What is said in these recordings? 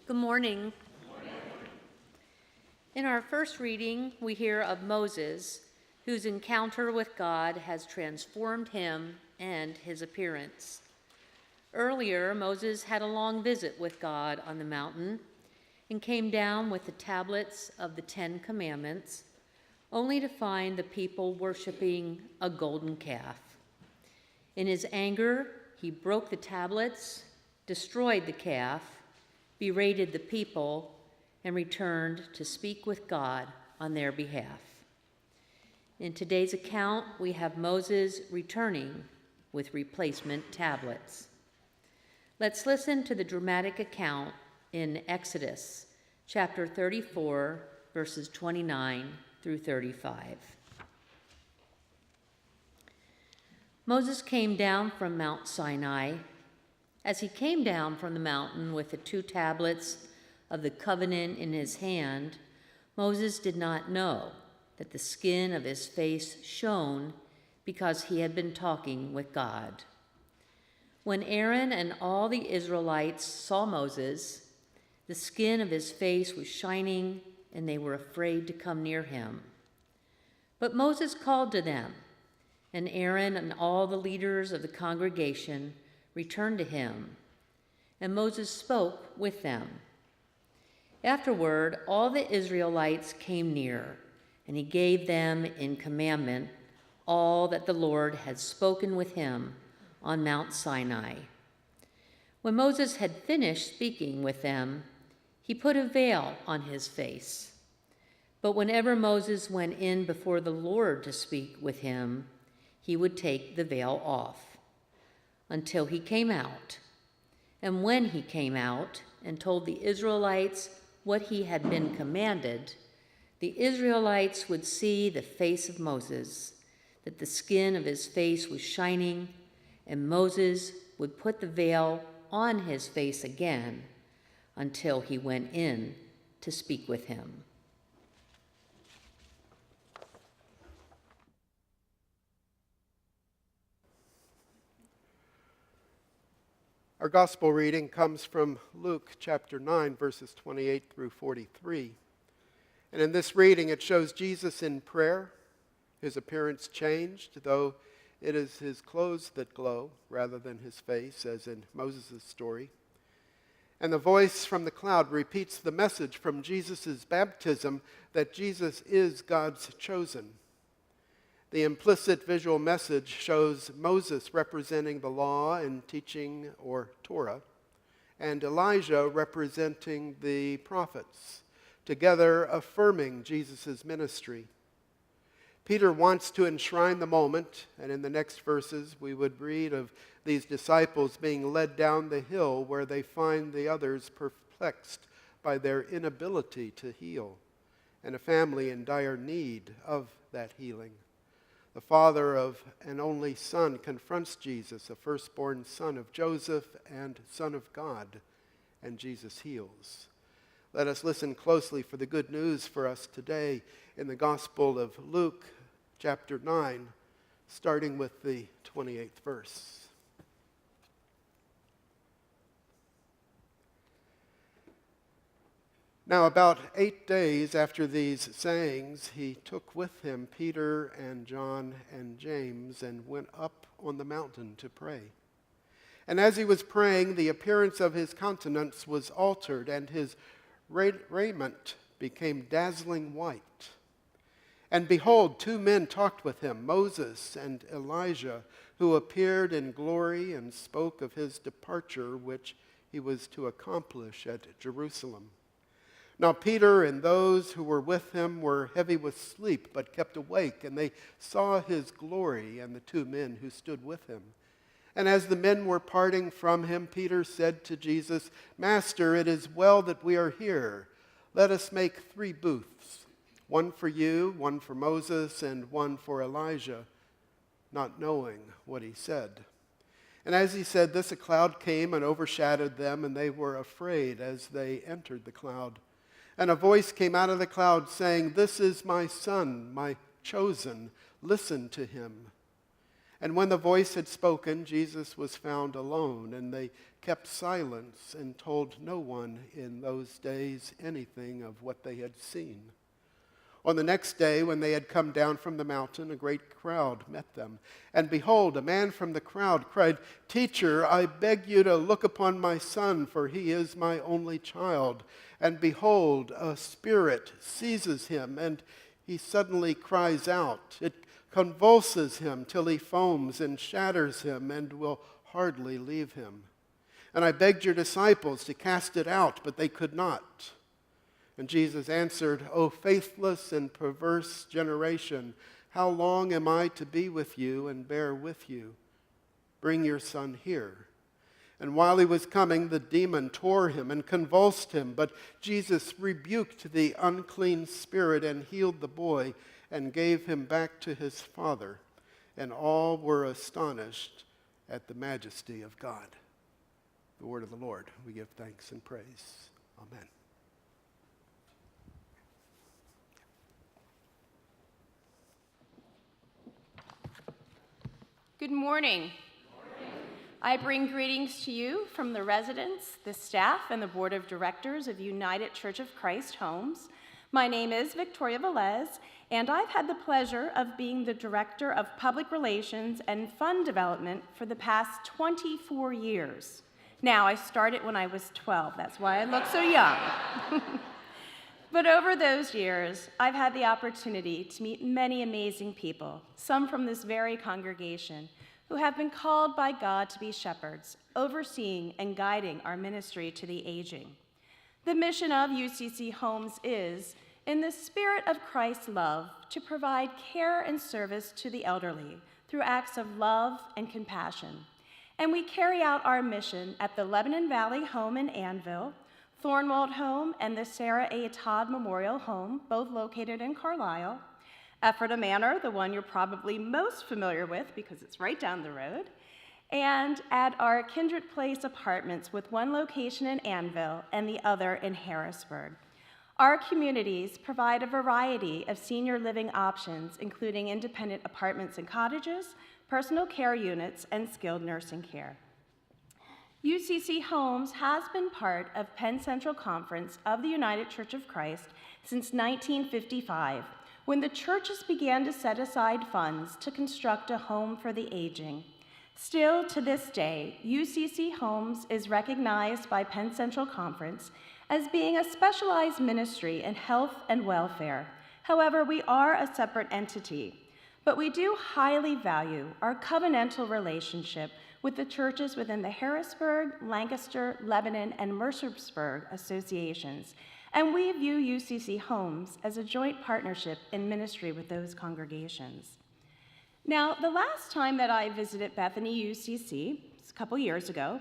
Good morning. In our first reading, we hear of Moses, whose encounter with God has transformed him and his appearance. Earlier, Moses had a long visit with God on the mountain and came down with the tablets of the 10 Commandments, only to find the people worshiping a golden calf. In his anger, he broke the tablets, destroyed the calf, berated the people, and returned to speak with God on their behalf. In today's account, we have Moses returning with replacement tablets. Let's listen to the dramatic account in Exodus chapter 34, verses 29 through 35. Moses came down from Mount Sinai. As he came down from the mountain with the 2 tablets of the covenant in his hand, Moses did not know that the skin of his face shone because he had been talking with God. When Aaron and all the Israelites saw Moses, the skin of his face was shining, and they were afraid to come near him. But Moses called to them, and Aaron and all the leaders of the congregation returned to him, and Moses spoke with them. Afterward, all the Israelites came near, and he gave them in commandment all that the Lord had spoken with him on Mount Sinai. When Moses had finished speaking with them, he put a veil on his face. But whenever Moses went in before the Lord to speak with him, he would take the veil off until he came out. And when he came out and told the Israelites what he had been commanded, the Israelites would see the face of Moses, that the skin of his face was shining, and Moses would put the veil on his face again until he went in to speak with him. Our gospel reading comes from Luke chapter 9, verses 28 through 43. And in this reading, it shows Jesus in prayer. His appearance changed, though it is his clothes that glow rather than his face, as in Moses' story. And the voice from the cloud repeats the message from Jesus' baptism that Jesus is God's chosen. The implicit visual message shows Moses representing the law and teaching, or Torah, and Elijah representing the prophets, together affirming Jesus' ministry. Peter wants to enshrine the moment, and in the next verses we would read of these disciples being led down the hill where they find the others perplexed by their inability to heal, and a family in dire need of that healing. The father of an only son confronts Jesus, a firstborn son of Joseph and son of God, and Jesus heals. Let us listen closely for the good news for us today in the Gospel of Luke, chapter 9, starting with the 28th verse. Now, about 8 days after these sayings, he took with him Peter and John and James and went up on the mountain to pray. And as he was praying, the appearance of his countenance was altered, and his raiment became dazzling white. And behold, 2 men talked with him, Moses and Elijah, who appeared in glory and spoke of his departure, which he was to accomplish at Jerusalem. Now Peter and those who were with him were heavy with sleep, but kept awake, and they saw his glory and the 2 men who stood with him. And as the men were parting from him, Peter said to Jesus, "Master, it is well that we are here. Let us make 3 booths, one for you, one for Moses, and one for Elijah," not knowing what he said. And as he said this, a cloud came and overshadowed them, and they were afraid as they entered the cloud. And a voice came out of the cloud saying, "This is my son, my chosen. Listen to him." And when the voice had spoken, Jesus was found alone, and they kept silence and told no one in those days anything of what they had seen. On the next day, when they had come down from the mountain, a great crowd met them. And behold, a man from the crowd cried, "Teacher, I beg you to look upon my son, for he is my only child. And behold, a spirit seizes him, and he suddenly cries out. It convulses him till he foams and shatters him and will hardly leave him. And I begged your disciples to cast it out, but they could not." And Jesus answered, "O faithless and perverse generation, how long am I to be with you and bear with you? Bring your son here." And while he was coming, the demon tore him and convulsed him. But Jesus rebuked the unclean spirit and healed the boy and gave him back to his father. And all were astonished at the majesty of God. The word of the Lord. We give thanks and praise. Amen. Good morning. I bring greetings to you from the residents, the staff, and the board of directors of United Church of Christ Homes. My name is Victoria Velez, and I've had the pleasure of being the Director of Public Relations and Fund Development for the past 24 years. Now, I started when I was 12. That's why I look so young. But over those years, I've had the opportunity to meet many amazing people, some from this very congregation, who have been called by God to be shepherds, overseeing and guiding our ministry to the aging. The mission of UCC Homes is, in the spirit of Christ's love, to provide care and service to the elderly through acts of love and compassion. And we carry out our mission at the Lebanon Valley Home in Annville, Thornwald Home, and the Sarah A. Todd Memorial Home, both located in Carlisle, Ephrata Manor, the one you're probably most familiar with because it's right down the road, and at our Kindred Place apartments with one location in Annville and the other in Harrisburg. Our communities provide a variety of senior living options, including independent apartments and cottages, personal care units, and skilled nursing care. UCC Homes has been part of Penn Central Conference of the United Church of Christ since 1955, when the churches began to set aside funds to construct a home for the aging. Still, to this day, UCC Homes is recognized by Penn Central Conference as being a specialized ministry in health and welfare. However, we are a separate entity, but we do highly value our covenantal relationship with the churches within the Harrisburg, Lancaster, Lebanon, and Mercersburg associations, and we view UCC Homes as a joint partnership in ministry with those congregations. Now, the last time that I visited Bethany UCC, a couple years ago,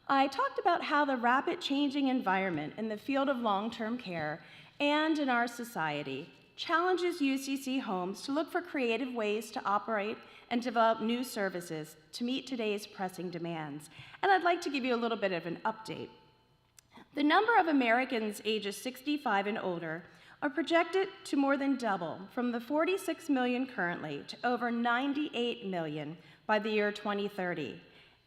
I talked about how the rapid changing environment in the field of long-term care and in our society challenges UCC Homes to look for creative ways to operate and develop new services to meet today's pressing demands. And I'd like to give you a little bit of an update. The number of Americans ages 65 and older are projected to more than double from the 46 million currently to over 98 million by the year 2030.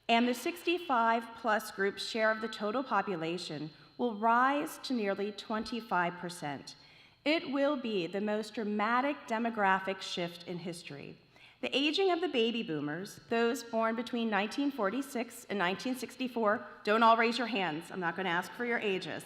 And the 65-plus group's share of the total population will rise to nearly 25%. It will be the most dramatic demographic shift in history. The aging of the baby boomers, those born between 1946 and 1964, don't all raise your hands, I'm not going to ask for your ages,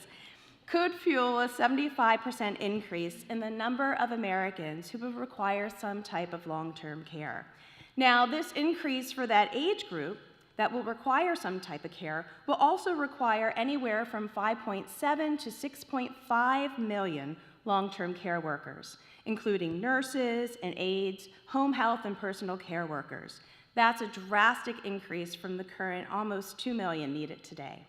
could fuel a 75% increase in the number of Americans who will require some type of long-term care. Now, this increase for that age group that will require some type of care will also require anywhere from 5.7 to 6.5 million long-term care workers, including nurses and aides, home health and personal care workers. That's a drastic increase from the current almost 2 million needed today.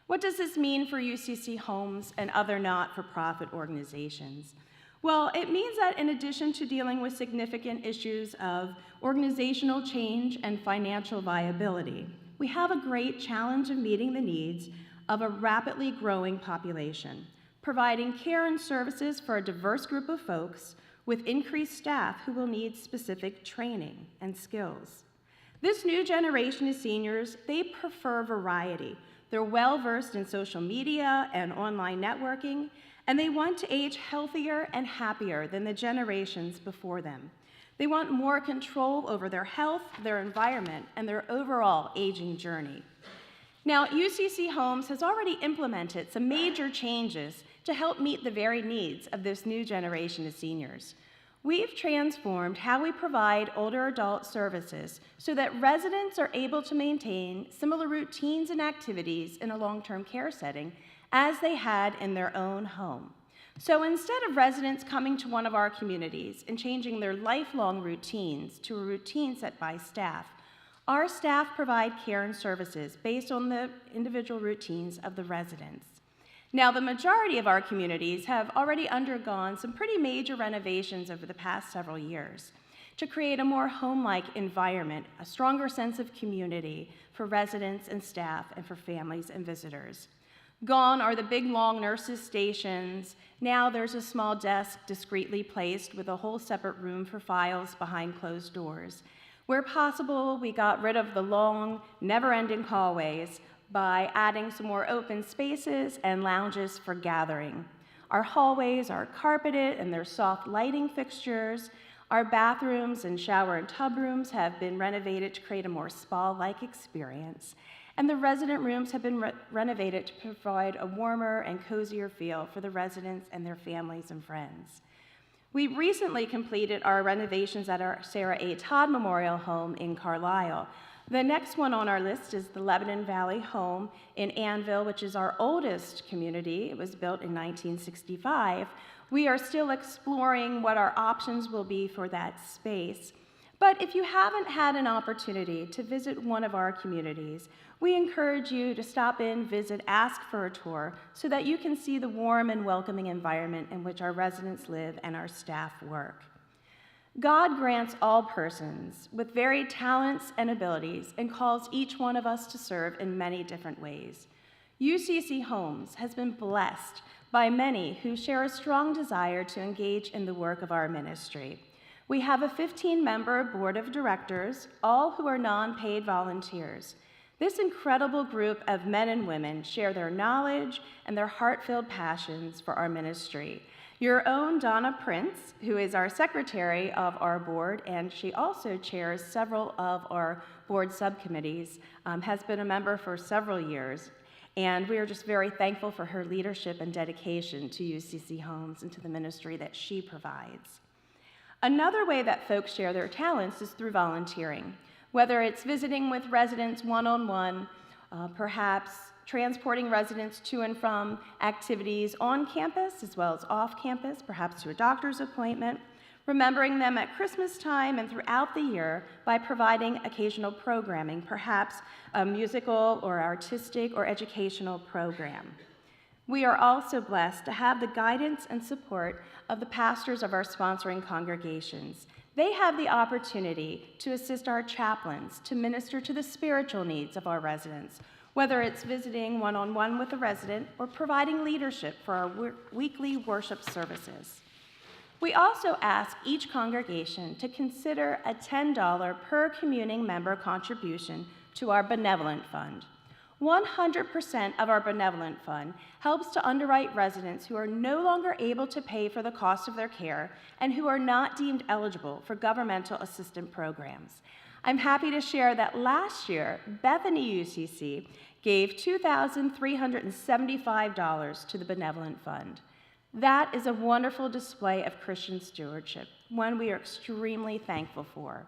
What does this mean for UCC Homes and other not-for-profit organizations? Well, it means that in addition to dealing with significant issues of organizational change and financial viability, we have a great challenge of meeting the needs of a rapidly growing population, providing care and services for a diverse group of folks with increased staff who will need specific training and skills. This new generation of seniors, they prefer variety. They're well-versed in social media and online networking, and they want to age healthier and happier than the generations before them. They want more control over their health, their environment, and their overall aging journey. Now, UCC Homes has already implemented some major changes to help meet the varied needs of this new generation of seniors. We've transformed how we provide older adult services so that residents are able to maintain similar routines and activities in a long-term care setting as they had in their own home. So instead of residents coming to one of our communities and changing their lifelong routines to a routine set by staff, our staff provide care and services based on the individual routines of the residents. Now, the majority of our communities have already undergone some pretty major renovations over the past several years to create a more home-like environment, a stronger sense of community for residents and staff and for families and visitors. Gone are the big, long nurses' stations. Now there's a small desk discreetly placed with a whole separate room for files behind closed doors. Where possible, we got rid of the long, never-ending hallways by adding some more open spaces and lounges for gathering. Our hallways are carpeted and there's soft lighting fixtures. Our bathrooms and shower and tub rooms have been renovated to create a more spa-like experience. And the resident rooms have been renovated to provide a warmer and cozier feel for the residents and their families and friends. We recently completed our renovations at our Sarah A. Todd Memorial Home in Carlisle. The next one on our list is the Lebanon Valley Home in Annville, which is our oldest community. It was built in 1965. We are still exploring what our options will be for that space. But if you haven't had an opportunity to visit one of our communities, we encourage you to stop in, visit, ask for a tour so that you can see the warm and welcoming environment in which our residents live and our staff work. God grants all persons with varied talents and abilities and calls each one of us to serve in many different ways. UCC Homes has been blessed by many who share a strong desire to engage in the work of our ministry. We have a 15-member board of directors, all who are non-paid volunteers. This incredible group of men and women share their knowledge and their heart-filled passions for our ministry. Your own Donna Prince, who is our secretary of our board, and she also chairs several of our board subcommittees, has been a member for several years. And we are just very thankful for her leadership and dedication to UCC Homes and to the ministry that she provides. Another way that folks share their talents is through volunteering, whether it's visiting with residents one-on-one, perhaps transporting residents to and from activities on campus as well as off campus, perhaps to a doctor's appointment, remembering them at Christmas time and throughout the year by providing occasional programming, perhaps a musical or artistic or educational program. We are also blessed to have the guidance and support of the pastors of our sponsoring congregations. They have the opportunity to assist our chaplains to minister to the spiritual needs of our residents, whether it's visiting one-on-one with a resident or providing leadership for our weekly worship services. We also ask each congregation to consider a $10 per communing member contribution to our benevolent fund. 100% of our benevolent fund helps to underwrite residents who are no longer able to pay for the cost of their care and who are not deemed eligible for governmental assistance programs. I'm happy to share that last year, Bethany UCC gave $2,375 to the benevolent fund. That is a wonderful display of Christian stewardship, one we are extremely thankful for.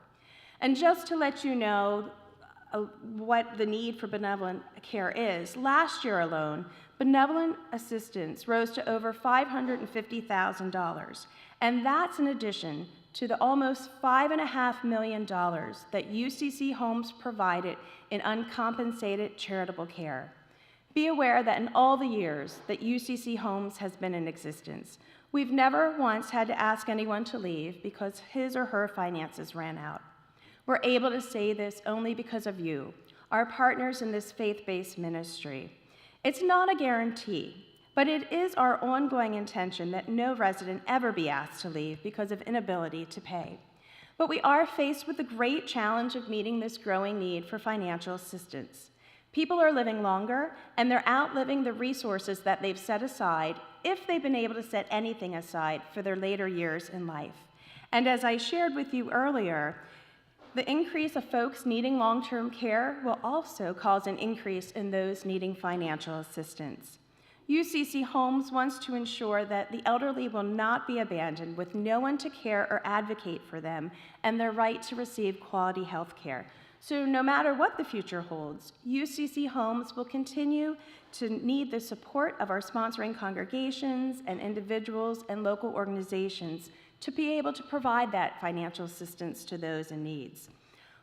And just to let you know what the need for benevolent care is, last year alone, benevolent assistance rose to over $550,000, and that's in addition to the almost $5.5 million that UCC Homes provided in uncompensated charitable care. Be aware that in all the years that UCC Homes has been in existence, we've never once had to ask anyone to leave because his or her finances ran out. We're able to say this only because of you, our partners in this faith-based ministry. It's not a guarantee, but it is our ongoing intention that no resident ever be asked to leave because of inability to pay. But we are faced with the great challenge of meeting this growing need for financial assistance. People are living longer, and they're outliving the resources that they've set aside, if they've been able to set anything aside for their later years in life. And as I shared with you earlier, the increase of folks needing long-term care will also cause an increase in those needing financial assistance. UCC Homes wants to ensure that the elderly will not be abandoned with no one to care or advocate for them and their right to receive quality health care. So no matter what the future holds, UCC Homes will continue to need the support of our sponsoring congregations and individuals and local organizations to be able to provide that financial assistance to those in need.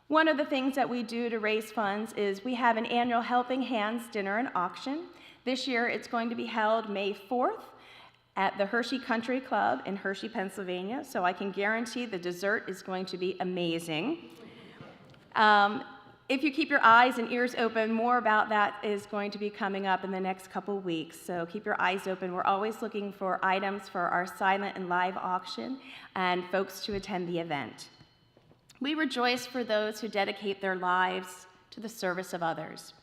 One of the things that we do to raise funds is we have an annual Helping Hands dinner and auction. This year it's going to be held May 4th at the Hershey Country Club in Hershey, Pennsylvania, so I can guarantee the dessert is going to be amazing. If you keep your eyes and ears open, more about that is going to be coming up in the next couple weeks, so keep your eyes open. We're always looking for items for our silent and live auction and folks to attend the event. We rejoice for those who dedicate their lives to the service of others.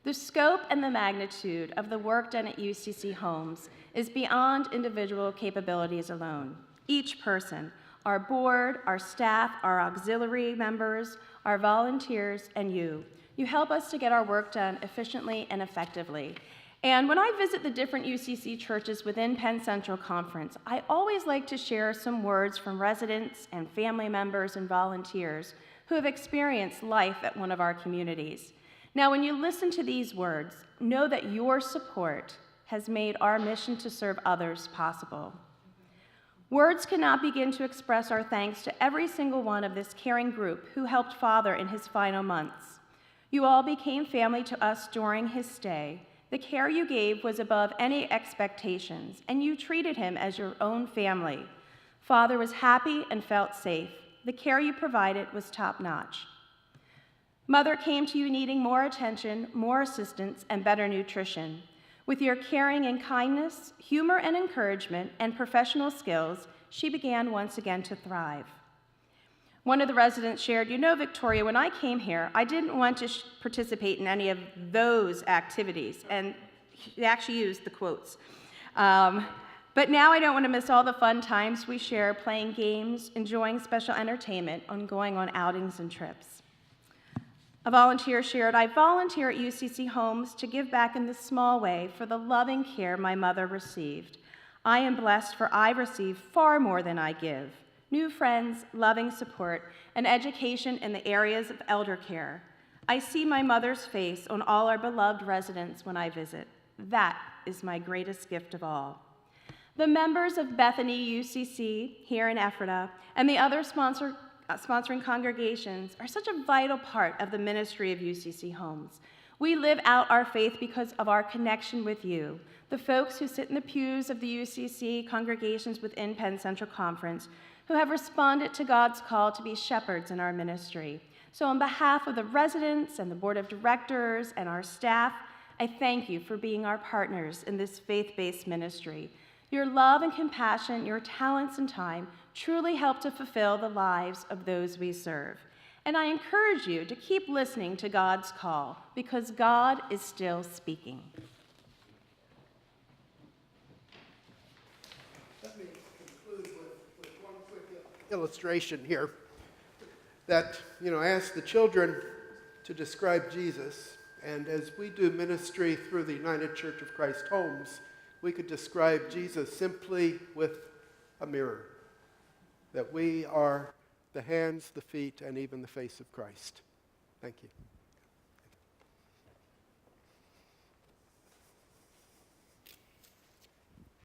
The scope and the magnitude of the work done at UCC Homes is beyond individual capabilities alone. Each person, our board, our staff, our auxiliary members, our volunteers, and you help us to get our work done efficiently and effectively. And when I visit the different UCC churches within Penn Central Conference, I always like to share some words from residents and family members and volunteers who have experienced life at one of our communities. Now, when you listen to these words, know that your support has made our mission to serve others possible. Words cannot begin to express our thanks to every single one of this caring group who helped Father in his final months. You all became family to us during his stay. The care you gave was above any expectations, and you treated him as your own family. Father was happy and felt safe. The care you provided was top-notch. Mother came to you needing more attention, more assistance, and better nutrition. With your caring and kindness, humor and encouragement, and professional skills, she began once again to thrive. One of the residents shared, "You know, Victoria, when I came here, I didn't want to participate in any of those activities," and he actually used the quotes. But now I don't want to miss all the fun times we share playing games, enjoying special entertainment, and going on outings and trips. A volunteer shared, "I volunteer at UCC Homes to give back in this small way for the loving care my mother received. I am blessed, for I receive far more than I give. New friends, loving support, and education in the areas of elder care. I see my mother's face on all our beloved residents when I visit. That is my greatest gift of all." The members of Bethany UCC here in Ephrata and the other sponsoring congregations are such a vital part of the ministry of UCC Homes. We live out our faith because of our connection with you, the folks who sit in the pews of the UCC congregations within Penn Central Conference, who have responded to God's call to be shepherds in our ministry. So on behalf of the residents and the board of directors and our staff, I thank you for being our partners in this faith-based ministry. Your love and compassion, your talents and time truly help to fulfill the lives of those we serve. And I encourage you to keep listening to God's call, because God is still speaking. Let me conclude with one quick illustration here. That, I asked the children to describe Jesus, and as we do ministry through the United Church of Christ Homes, we could describe Jesus simply with a mirror. That we are the hands, the feet, and even the face of Christ. Thank you.